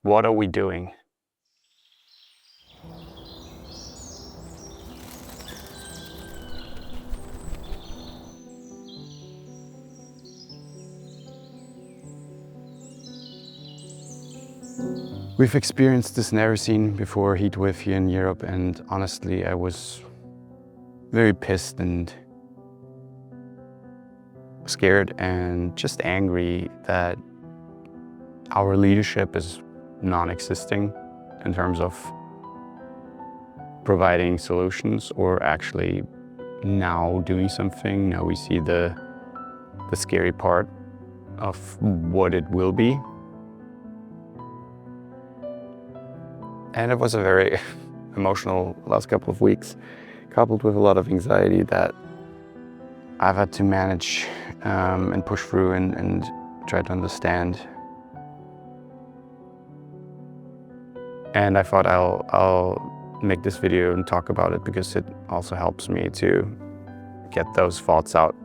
What are we doing? We've experienced this never seen before heatwave here in Europe, and honestly, I was very pissed and scared and just angry that our leadership is non-existing in terms of providing solutions or actually now doing something. Now we see the scary part of what it will be. And it was a very emotional last couple of weeks, coupled with a lot of anxiety that I've had to manage and push through and try to understand. And I thought I'll make this video and talk about it because it also helps me to get those thoughts out,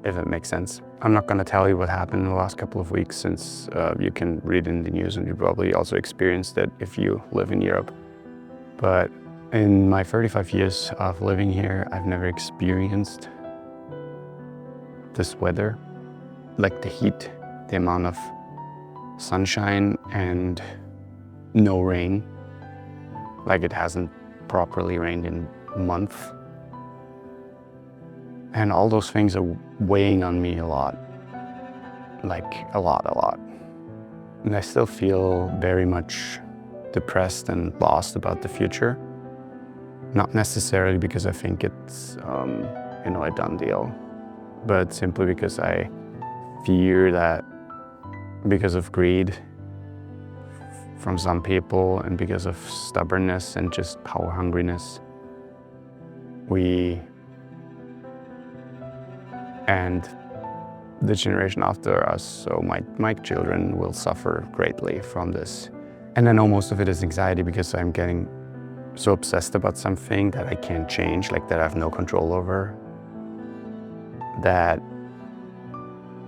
if it makes sense. I'm not going to tell you what happened in the last couple of weeks, since you can read in the news and you probably also experienced it if you live in Europe. But in my 35 years of living here, I've never experienced this weather, like the heat, the amount of sunshine and no rain. Like it hasn't properly rained in a month. And all those things are weighing on me a lot. Like a lot. And I still feel very much depressed and lost about the future. Not necessarily because I think it's a done deal, but simply because I fear that because of greed from some people and because of stubbornness and just power hungriness, we and the generation after us, so my children, will suffer greatly from this. And I know most of it is anxiety because I'm getting so obsessed about something that I can't change, like that I have no control over, that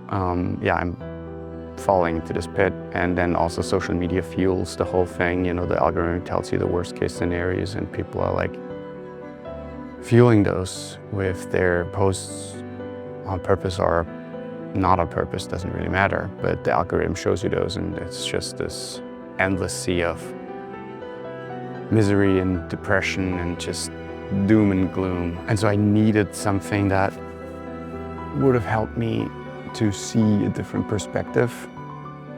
I'm falling into this pit. And then also social media fuels the whole thing. The algorithm tells you the worst case scenarios and people are like fueling those with their posts on purpose or not on purpose, doesn't really matter. But the algorithm shows you those, and it's just this endless sea of misery and depression and just doom and gloom. And so I needed something that would have helped me to see a different perspective.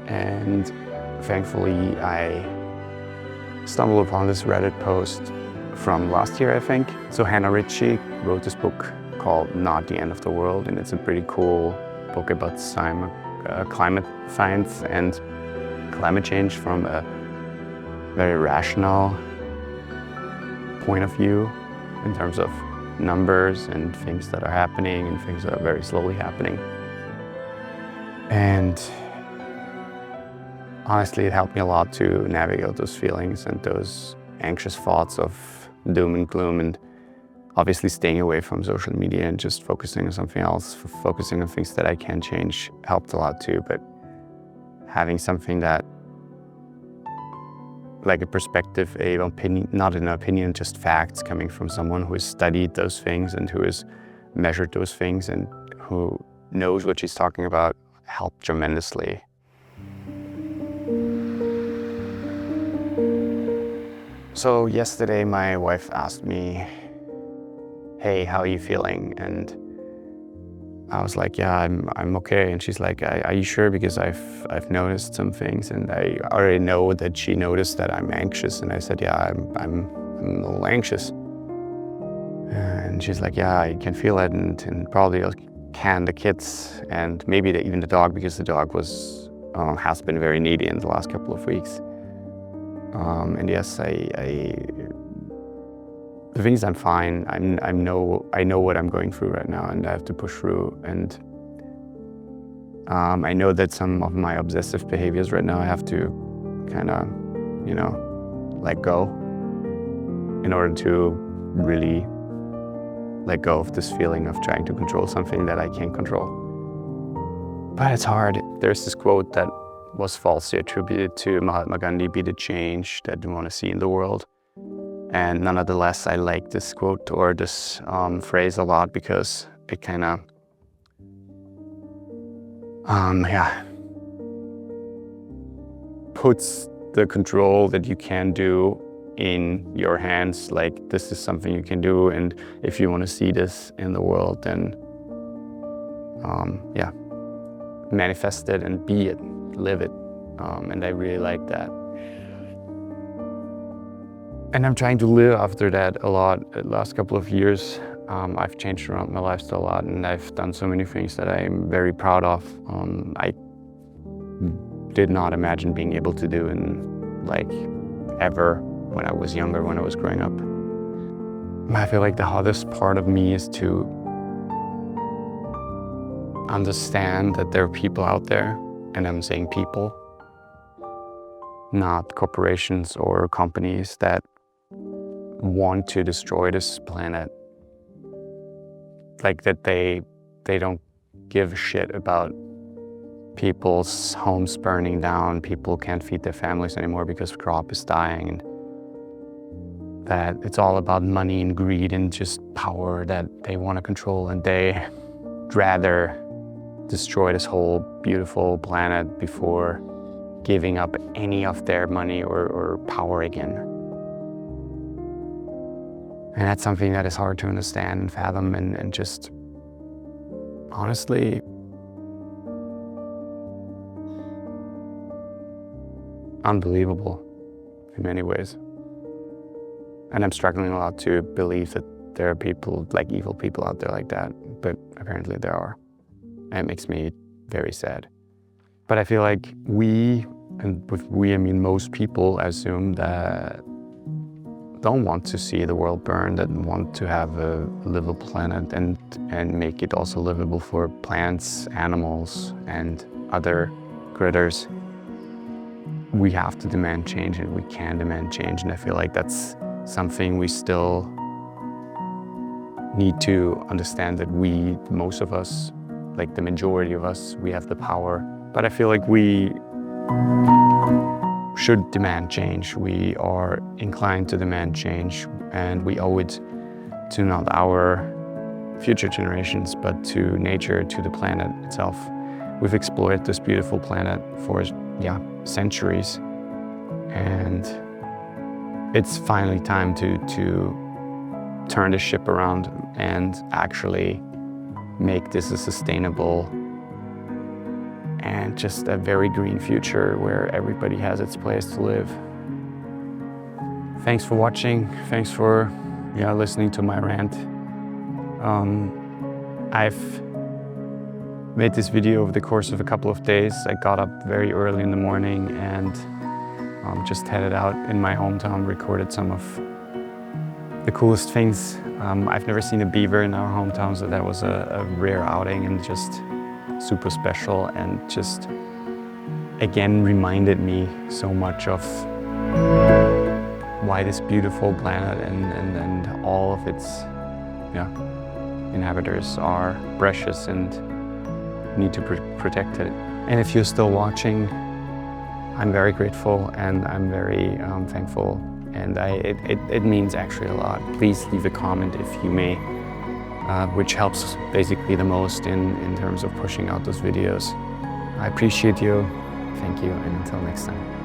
And thankfully, I stumbled upon this Reddit post from last year, I think. So Hannah Ritchie wrote this book called Not the End of the World, and it's a pretty cool book about climate science and climate change from a very rational point of view in terms of numbers and things that are happening and things that are very slowly happening. And honestly, it helped me a lot to navigate those feelings and those anxious thoughts of doom and gloom, and obviously staying away from social media and just focusing on something else, focusing on things that I can change helped a lot too. But having something that, like a perspective, an opinion, not an opinion, just facts coming from someone who has studied those things and who has measured those things and who knows what she's talking about, helped tremendously. So yesterday my wife asked me, "Hey, how are you feeling?" And I was like, "Yeah, I'm okay." And she's like, "Are you sure? Because I've noticed some things, and I already know that she noticed that I'm anxious." And I said, "Yeah, I'm a little anxious." And she's like, "Yeah, I can feel it, and probably can the kids, and maybe even the dog, because the dog has been very needy in the last couple of weeks." And yes, the thing is, I'm fine. I know what I'm going through right now, and I have to push through. And I know that some of my obsessive behaviors right now I have to kind of, let go in order to really let go of this feeling of trying to control something that I can't control. But it's hard. There's this quote that was falsely attributed to Mahatma Gandhi be the change that we want to see in the world. And nonetheless, I like this quote or this phrase a lot because it kind of, puts the control that you can do in your hands. Like, this is something you can do, and if you want to see this in the world, then manifest it and be it, live it. And I really like that. And I'm trying to live after that a lot. The last couple of years, I've changed around my lifestyle a lot, and I've done so many things that I'm very proud of. I did not imagine being able to do in like ever when I was younger, when I was growing up. I feel like the hardest part of me is to understand that there are people out there, and I'm saying people, not corporations or companies, that want to destroy this planet. Like that they don't give a shit about people's homes burning down, people can't feed their families anymore because the crop is dying, and that it's all about money and greed and just power that they want to control, and they rather destroy this whole beautiful planet before giving up any of their money or power again. And that's something that is hard to understand and fathom, and just honestly unbelievable in many ways. And I'm struggling a lot to believe that there are people, like evil people out there like that, but apparently there are. And it makes me very sad. But I feel like we, and with we I mean most people, assume that don't want to see the world burn, that want to have a livable planet and make it also livable for plants, animals, and other critters. We have to demand change, and we can demand change, and I feel like that's something we still need to understand, that we, most of us, like the majority of us, we have the power. But I feel like we should demand change. We are inclined to demand change, and we owe it to not our future generations, but to nature, to the planet itself. We've explored this beautiful planet for centuries, and it's finally time to turn the ship around and actually make this a sustainable and just a very green future where everybody has its place to live. Thanks for watching. Thanks for listening to my rant. I've made this video over the course of a couple of days. I got up very early in the morning and just headed out in my hometown, recorded some of the coolest things. I've never seen a beaver in our hometown, so that was a rare outing and just super special, and just again reminded me so much of why this beautiful planet and all of its inhabitants are precious and need to protect it. And if you're still watching, I'm very grateful and I'm very thankful, and it means actually a lot. Please leave a comment if you may, which helps basically the most in terms of pushing out those videos. I appreciate you. Thank you, and until next time.